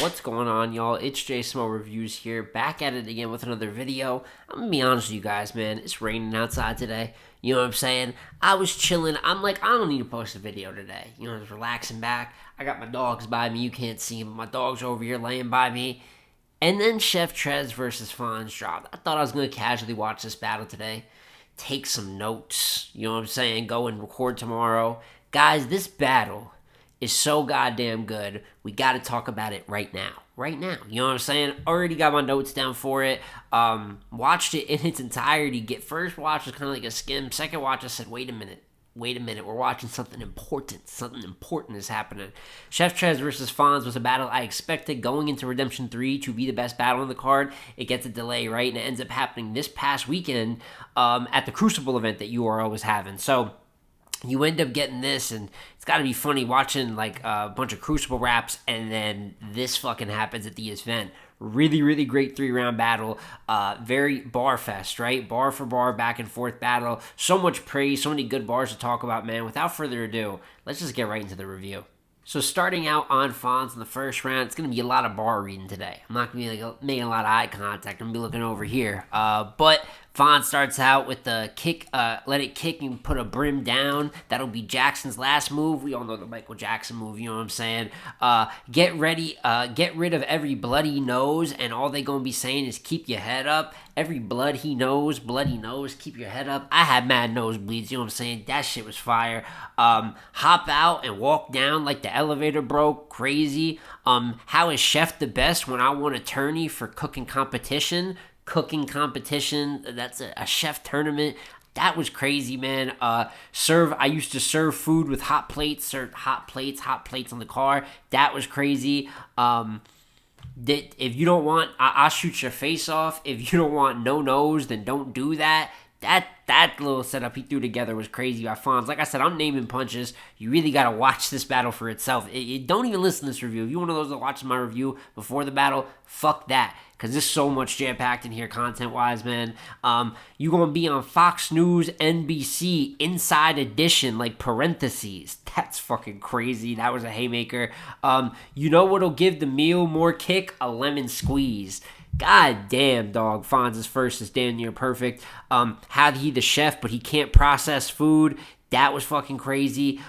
What's going on, y'all? It's J Smo Reviews here, back at it again with another video. I'm gonna be honest with you guys, man. It's raining outside today. You know what I'm saying? I was chilling. I'm like, I don't need to post a video today. You know, just relaxing back. I got my dogs by me. You can't see them. My dogs are over here laying by me. And then Chef Trez versus Fonz dropped. I thought I was gonna casually watch this battle today, take some notes. You know what I'm saying? Go and record tomorrow. Guys, this battle is so goddamn good. We got to talk about it right now. Right now. You know what I'm saying? Already got my notes down for it. Watched it in its entirety. First watch was kind of like a skim. Second watch, I said, wait a minute. We're watching something important. Something important is happening. Chef Trez versus Fonz was a battle I expected going into Redemption 3 to be the best battle on the card. It gets a delay, right? And it ends up happening this past weekend at the Crucible event that URL was having. So you end up getting this, and it's got to be funny watching like a bunch of Crucible raps, and then this fucking happens at the event. Really, really great 3-round battle. Very bar fest, right? Bar for bar, back and forth battle. So much praise, so many good bars to talk about, man. Without further ado, let's just get right into the review. So starting out on Fonz in the first round, it's going to be a lot of bar reading today. I'm not going to be like making a lot of eye contact. I'm going to be looking over here. But Fonz starts out with the kick, let it kick and put a brim down. That'll be Jackson's last move. We all know the Michael Jackson move, you know what I'm saying? Get rid of every blood he knows, and all they going to be saying is keep your head up. Every blood he knows, keep your head up. I had mad nosebleeds, you know what I'm saying? That shit was fire. Hop out and walk down like the elevator broke. Crazy. How is Chef the best when I want a tourney for cooking competition? That's a chef tournament. That was crazy, man. I used to serve food with hot plates, served hot plates on the car. That was crazy. If you don't want, I'll shoot your face off. If you don't want no nose, then don't do that. That little setup he threw together was crazy by Fonz. Like I said, I'm naming punches. You really got to watch this battle for itself. Don't even listen to this review. If you're one of those that watches my review before the battle, fuck that. Because there's so much jam-packed in here content-wise, man. You going to be on Fox News, NBC, Inside Edition, like parentheses. That's fucking crazy. That was a haymaker. You know what'll give the meal more kick? A lemon squeeze. God damn, dog. Fonz's first is damn near perfect. How he the chef, but he can't process food. That was fucking crazy.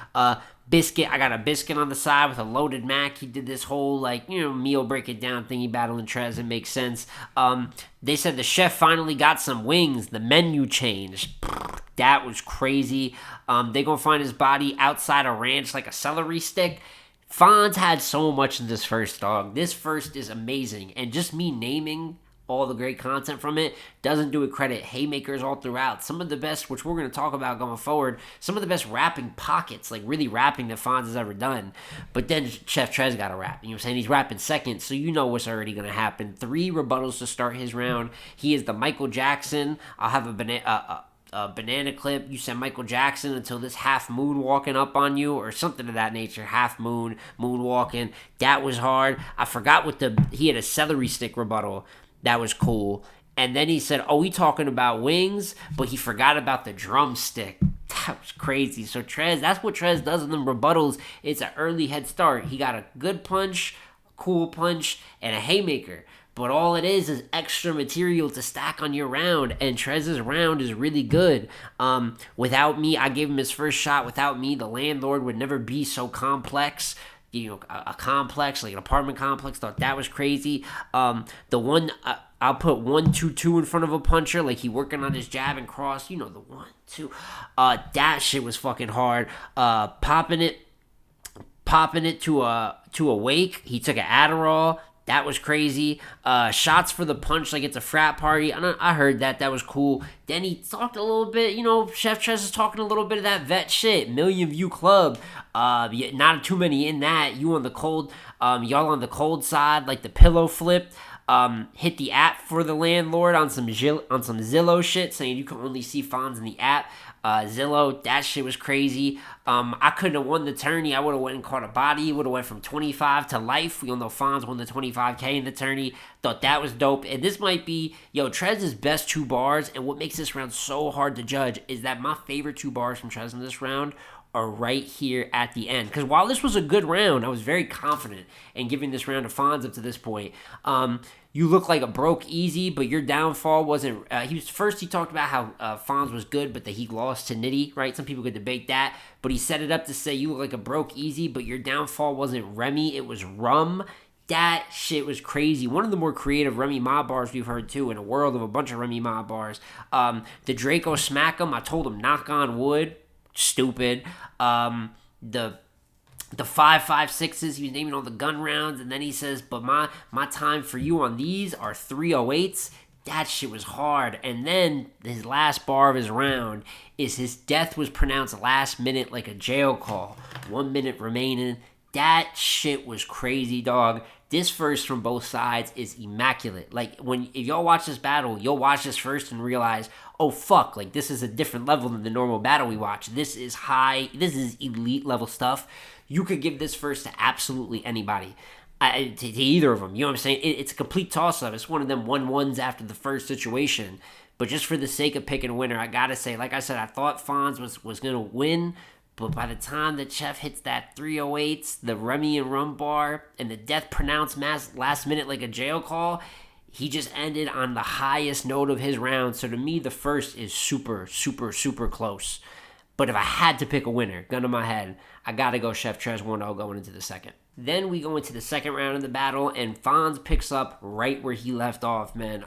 Biscuit. I got a biscuit on the side with a loaded mac. He did this whole, meal break it down thingy battling Trez. It makes sense. They said the chef finally got some wings. The menu changed. That was crazy. They gonna find his body outside a ranch like a celery stick. Fonz had so much in this first, dog. This first is amazing. And just me naming all the great content from it doesn't do it credit. Haymakers all throughout. Some of the best, which we're going to talk about going forward, some of the best rapping pockets, like really rapping that Fonz has ever done. But then Chef Trez got to rap. You know what I'm saying? He's rapping second, so you know what's already going to happen. 3 rebuttals to start his round. He is the Michael Jackson. I'll have a banana clip. You said Michael Jackson until this half moon walking up on you or something of that nature. Half moon walking. That was hard. I forgot he had a celery stick rebuttal. That was cool. And then he said, we talking about wings, but he forgot about the drumstick. That was crazy. So Trez, that's what Trez does in them rebuttals. It's an early head start. He got a good punch, a cool punch, and a haymaker. But all it is extra material to stack on your round, and Trez's round is really good. Without me, I gave him his first shot. Without me, the landlord would never be so complex. You know, a complex, like an apartment complex. Thought that was crazy. The one, I'll put 1-2-2 in front of a puncher, like he working on his jab and cross. You know, the 1-2. That shit was fucking hard. Popping it to a wake. He took an Adderall. That was crazy. Shots for the punch like it's a frat party. I heard that. That was cool. Then he talked a little bit, Chef Trez is talking a little bit of that vet shit. Million view club. Not too many in that. You on the cold, y'all on the cold side, like the pillow flip. Hit the app for the landlord on some Zillow shit, saying you can only see Fonz in the app. Zillow, that shit was crazy. I couldn't have won the tourney. I would have went and caught a body. Would have went from 25 to life. We all know Fonz won the 25K in the tourney. Thought that was dope. And this might be, Trez's best 2 bars. And what makes this round so hard to judge is that my favorite 2 bars from Trez in this round are right here at the end. Because while this was a good round, I was very confident in giving this round to Fonz up to this point. You look like a broke easy, but your downfall wasn't. He talked about how Fonz was good, but that he lost to Nitty, right? Some people could debate that, but he set it up to say you look like a broke easy, but your downfall wasn't Remy, it was Rum. That shit was crazy. One of the more creative Remy Ma bars we've heard too, in a world of a bunch of Remy Ma bars. The Draco smack him. I told him knock on wood. Stupid. The 5.56s, he was naming all the gun rounds, and then he says, but my time for you on these are 308s. That shit was hard. And then his last bar of his round is his death was pronounced last minute like a jail call. 1 minute remaining. That shit was crazy, dog. This first from both sides is immaculate. Like, if y'all watch this battle, you'll watch this first and realize, oh, fuck, like, this is a different level than the normal battle we watch. This is elite level stuff. You could give this first to absolutely anybody. To either of them. You know what I'm saying? It's a complete toss-up. It's one of them 1-1s after the first situation. But just for the sake of picking a winner, I gotta say, like I said, I thought Fonz was gonna win. But by the time the Chef hits that 308s, the Remy and Rum bar, and the death pronounced last minute like a jail call, he just ended on the highest note of his round. So to me, the first is super, super, super close. But if I had to pick a winner, gun to my head, I gotta go Chef Trez 1-0 going into the second. Then we go into the second round of the battle, and Fonz picks up right where he left off, man.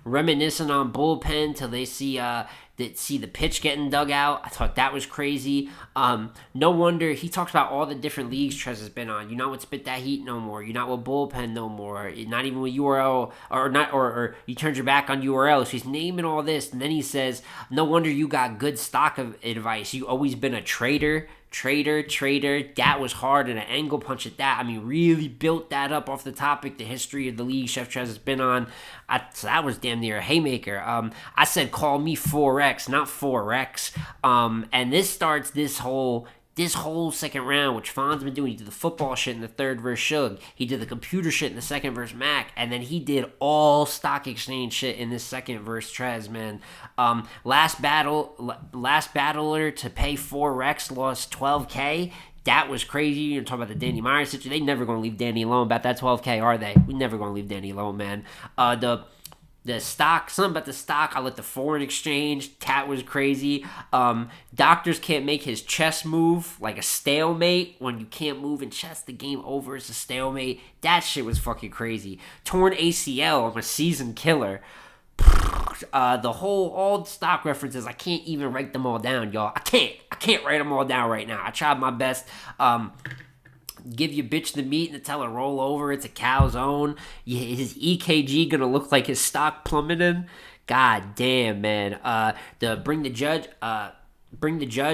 Reminiscing on bullpen till they see the pitch getting dug out. I thought that was crazy. No wonder he talks about all the different leagues Trez has been on. You're not with Spit That Heat no more. You're not with bullpen no more. You're not even with URL or you turned your back on URL. So he's naming all this, and then he says, "No wonder you got good stock of advice. You always been a trader." That was hard, and an angle punch at that. I mean, really built that up off the topic, the history of the league Chef Trez has been on. So that was damn near a haymaker. I said call me 4X, not 4X. And this starts this whole second round, which Fonz been doing. He did the football shit in the third versus Suge. He did the computer shit in the second versus Mac. And then he did all stock exchange shit in this second versus Trez, man. Last battler to pay 4X lost 12K. That was crazy. You're talking about the Danny Myers situation. They never going to leave Danny alone about that 12K, are they? We never going to leave Danny alone, man. The stock, something about the stock, I let the foreign exchange, that was crazy. Doctors can't make his chess move, like a stalemate. When you can't move in chess, the game over is a stalemate. That shit was fucking crazy. Torn ACL, I'm a seasoned killer. All the stock references, I can't even write them all down, y'all. I can't write them all down right now. I tried my best. Give your bitch the meat and tell her roll over. It's a cow's own. His EKG gonna look like his stock plummeting. God damn, man. Bring the judge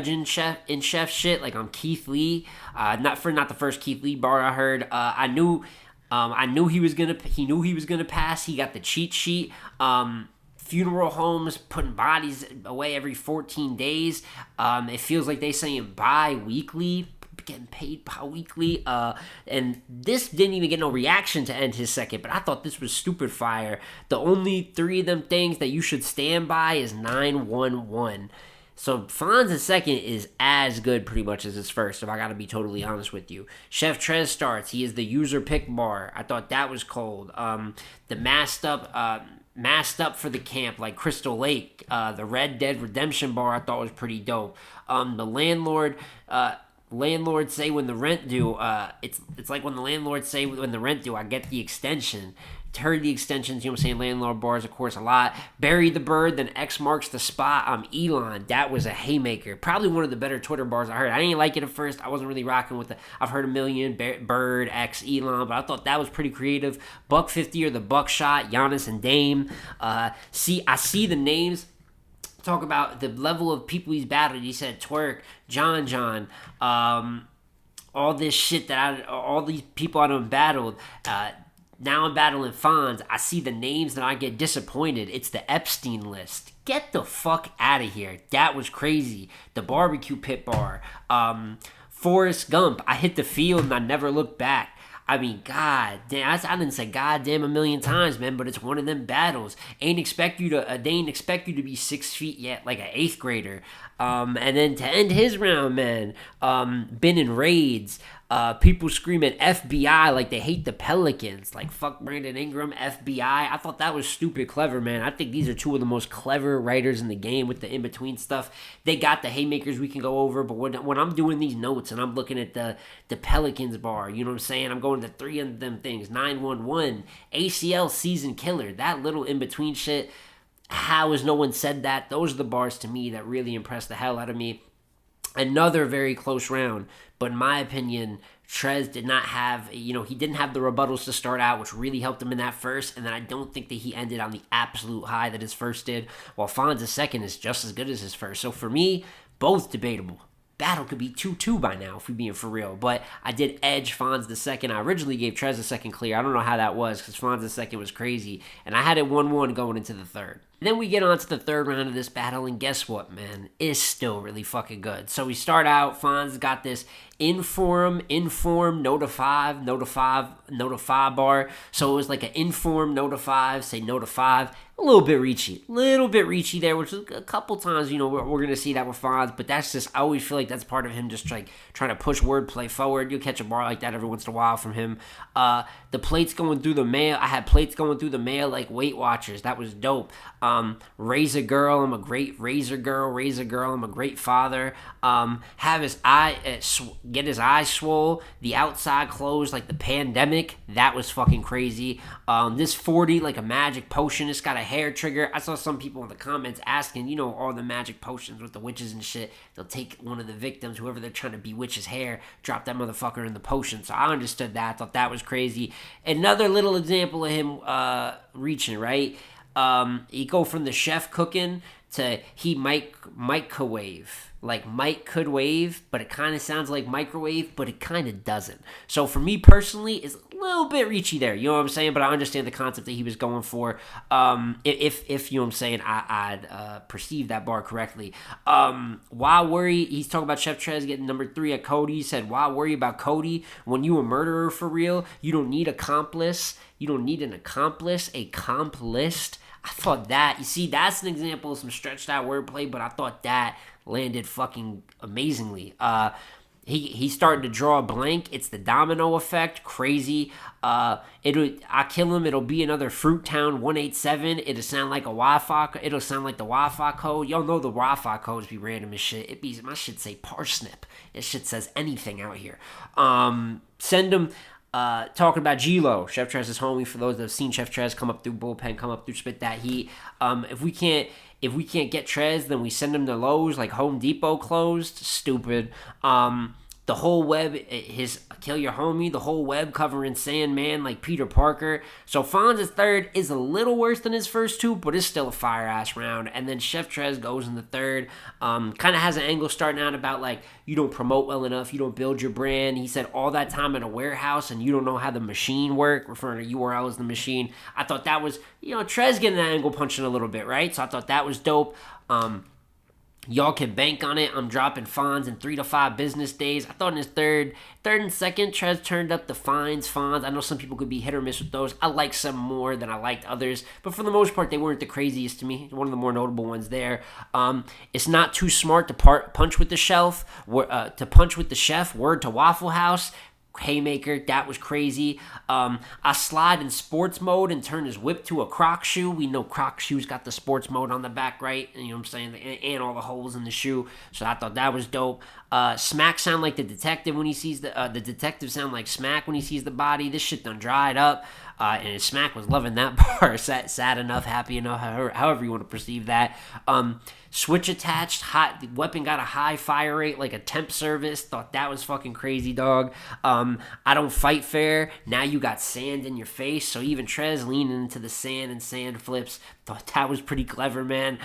in chef shit like I'm Keith Lee. Not the first Keith Lee bar I heard. I knew he was gonna pass. He got the cheat sheet. Funeral homes putting bodies away every 14 days. It feels like they saying bi-weekly. Getting paid bi-weekly, and this didn't even get no reaction to end his second, but I thought this was stupid fire. The only 3 of them things that you should stand by is 911. So Fonz's second is as good pretty much as his first, if I gotta be totally honest with you. Chef Trez starts. He is the user pick bar. I thought that was cold. The masked up for the camp like Crystal Lake. The Red Dead Redemption bar I thought was pretty dope. The landlords say when the rent due, it's like when the landlords say when the rent due, I get the extension. Heard the extensions, you know what I'm saying? Landlord bars, of course, a lot. Bury the bird, then X marks the spot. Elon, that was a haymaker. Probably one of the better Twitter bars I heard. I didn't like it at first. I wasn't really rocking with it. I've heard a million, Bird, X, Elon, but I thought that was pretty creative. $150 or the buckshot, Giannis and Dame. I see the names. Talk about the level of people he's battled. He said Twerk, John, all this shit all these people I done battled. Now I'm battling Fonz. I see the names and I get disappointed. It's the Epstein list. Get the fuck out of here. That was crazy. The barbecue pit bar. Forrest Gump. I hit the field and I never looked back. I mean, god damn, I didn't say god damn a million times, man, but it's one of them battles. They ain't expect you to be 6 feet yet, like an 8th grader. And then to end his round, man, been in raids. People screaming FBI like they hate the Pelicans. Like, fuck Brandon Ingram, FBI. I thought that was stupid clever, man. I think these are two of the most clever writers in the game with the in-between stuff. They got the haymakers we can go over, but when I'm doing these notes and I'm looking at the Pelicans bar, you know what I'm saying? I'm going to 3 of them things. 911, ACL season killer. That little in-between shit. How has no one said that? Those are the bars to me that really impressed the hell out of me. Another very close round, but in my opinion, Trez did not have, he didn't have the rebuttals to start out, which really helped him in that first, and then I don't think that he ended on the absolute high that his first did, while Fonz's second is just as good as his first. So for me, both debatable. Battle could be 2-2 by now, if we're being for real. But I did edge Fonz the second. I originally gave Trez the second clear. I don't know how that was, because Fonz the second was crazy. And I had it 1-1 going into the third. And then we get on to the third round of this battle, and guess what, man? It's still really fucking good. So we start out, Fonz got this inform, no to 5 bar. So it was like an inform, no to 5, say no to 5. A little bit reachy there, which is a couple times, we're going to see that with Fonz, but that's just, I always feel like that's part of him just like trying to push wordplay forward. You'll catch a bar like that every once in a while from him. The plates going through the mail, I had plates going through the mail like Weight Watchers. That was dope. Razor girl, I'm a great razor girl, I'm a great father. Have his eye, get his eyes swole, the outside closed like the pandemic. That was fucking crazy. This 40 like a magic potion. It's got a hair trigger. I saw some people in the comments asking, all the magic potions with the witches and shit. They'll take one of the victims, whoever they're trying to bewitch's hair, drop that motherfucker in the potion. So I understood that. I thought that was crazy. Another little example of him reaching, right? You go from the chef cooking to he microwave. Like Mike could wave, but it kind of sounds like microwave, but it kind of doesn't. So for me personally, it's a little bit reachy there. You know what I'm saying? But I understand the concept that he was going for. If you know what I'm saying, I'd perceive that bar correctly. Why worry? He's talking about Chef Trez getting number 3 at Cody. He said, why worry about Cody when you a murderer for real? You don't need accomplice. You don't need an accomplice, a comp list. I thought that, you see, that's an example of some stretched out wordplay, but I thought that landed fucking amazingly. He's starting to draw a blank. It's the domino effect. Crazy. I kill him. It'll be another Fruit Town 187. It'll sound like a Wi-Fi. It'll sound like the Wi-Fi code. Y'all know the Wi-Fi codes be random as shit. My shit say parsnip. This shit says anything out here. Send him. Talking about G-Lo, Chef Trez's homie. For those that have seen Chef Trez come up through bullpen, come up through spit that heat. If we can't get Trez, then we send him to Lowe's, like Home Depot closed. Stupid. The whole web, his kill your homie, the whole web covering Sandman like Peter Parker. So Fonz's third is a little worse than his first two, but it's still a fire-ass round. And then Chef Trez goes in the third. Kind of has an angle starting out about like, you don't promote well enough, you don't build your brand. He said all that time in a warehouse and you don't know how the machine work, referring to URL as the machine. I thought that was, Trez getting that angle punching a little bit, right? So I thought that was dope. Y'all can bank on it. I'm dropping Fonz in 3 to 5 business days. I thought in his third and second, Trez turned up the Fonz. I know some people could be hit or miss with those. I like some more than I liked others, but for the most part, they weren't the craziest to me. One of the more notable ones there. It's not too smart to punch with the chef. Word to Waffle House. Haymaker, that was crazy. I slide in sports mode and turn his whip to a croc shoe. We know croc shoes got the sports mode on the back, right? And you know what I'm saying? And all the holes in the shoe. So I thought that was dope. Smack sound like the detective when he sees the detective sound like Smack when he sees the body. This shit done dried up. And Smack was loving that bar. Sad enough, happy enough, however you want to perceive that. Switch attached, the weapon got a high fire rate, like a temp service. Thought that was fucking crazy, dog. I don't fight fair. Now you got sand in your face. So even Trez leaning into the sand and sand flips. Thought that was pretty clever, man.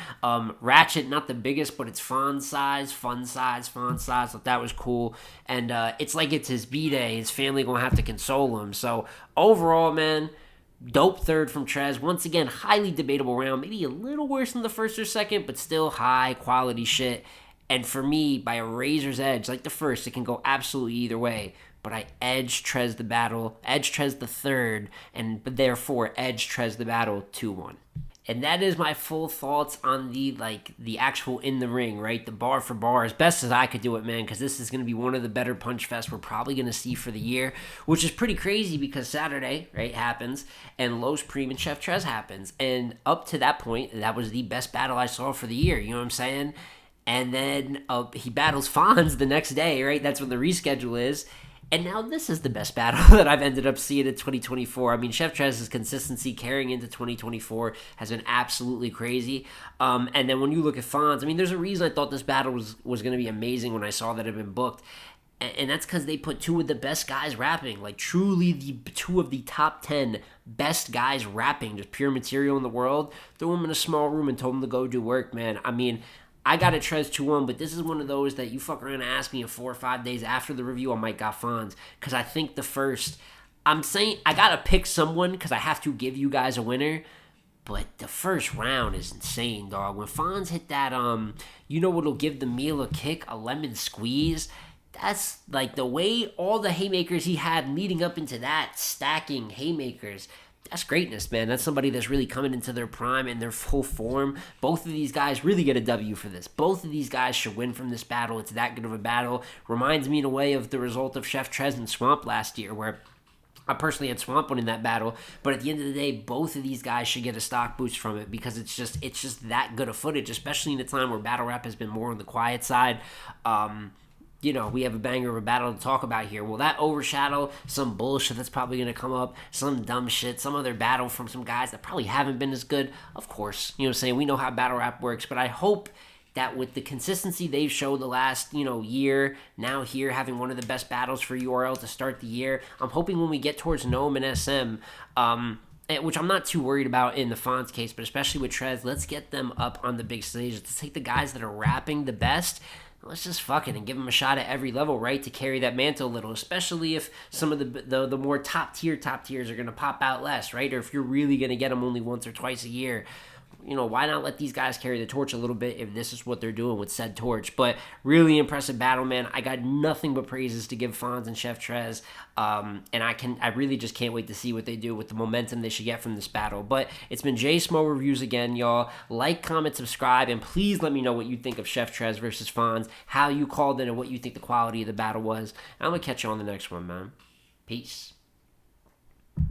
Ratchet, not the biggest, but it's fun size. Thought that was cool. And it's like it's his B-day. His family gonna have to console him. So overall, man, Dope third from Trez. Once again, highly debatable round. Maybe a little worse than the first or second, but still high quality shit. And for me, by a razor's edge, like the first, it can go absolutely either way. But I edge Trez the battle, edge Trez the third, and therefore edge Trez the battle 2-1. And that is my full thoughts on the actual in the ring, right? The bar for bar, as best as I could do it, man, because this is going to be one of the better punch fests we're probably going to see for the year, which is pretty crazy because Saturday, right, happens, and Los Prime and Chef Trez happens. And up to that point, that was the best battle I saw for the year, you know what I'm saying? And then he battles Fonz the next day, right? That's when the reschedule is. And now this is the best battle that I've ended up seeing in 2024. I mean, Chef Trez's consistency carrying into 2024 has been absolutely crazy. And then when you look at Fonz, I mean, there's a reason I thought this battle was going to be amazing when I saw that it had been booked. And that's because they put two of the best guys rapping, like truly the two of the top 10 best guys rapping, just pure material in the world. Threw them in a small room and told them to go do work, man. I mean, I got a Trez 2-1, but this is one of those that you fuck around and ask me in 4 or 5 days after the review, I might got Fonz. Because I think the first, I'm saying, I got to pick someone because I have to give you guys a winner. But the first round is insane, dog. When Fonz hit that, you know what'll give the meal a kick? A lemon squeeze. That's like the way all the haymakers he had leading up into that, stacking haymakers. That's greatness, man. That's somebody that's really coming into their prime and their full form. Both of these guys really get a W for this. Both of these guys should win from this battle. It's that good of a battle. Reminds me in a way of the result of Chef Trez and Swamp last year, where I personally had Swamp winning that battle, but at the end of the day, both of these guys should get a stock boost from it because it's just that good of footage, especially in a time where battle rap has been more on the quiet side. You know, we have a banger of a battle to talk about here. Will that overshadow some bullshit that's probably going to come up, some dumb shit, some other battle from some guys that probably haven't been as good? Of course, you know what I'm saying? We know how battle rap works, but I hope that with the consistency they've showed the last, year, now here having one of the best battles for URL to start the year, I'm hoping when we get towards Gnome and SM, which I'm not too worried about in the Fonz case, but especially with Trez, let's get them up on the big stage. Let's take the guys that are rapping the best. Let's just fuck it and give them a shot at every level, right, to carry that mantle a little, especially if some of the more top tiers are going to pop out less, right? Or if you're really going to get them only once or twice a year. Why not let these guys carry the torch a little bit if this is what they're doing with said torch? But really impressive battle, man. I got nothing but praises to give Fonz and Chef Trez. And I really just can't wait to see what they do with the momentum they should get from this battle. But it's been J Smo Reviews again, y'all. Like, comment, subscribe, and please let me know what you think of Chef Trez versus Fonz, how you called it, and what you think the quality of the battle was. And I'm going to catch you on the next one, man. Peace.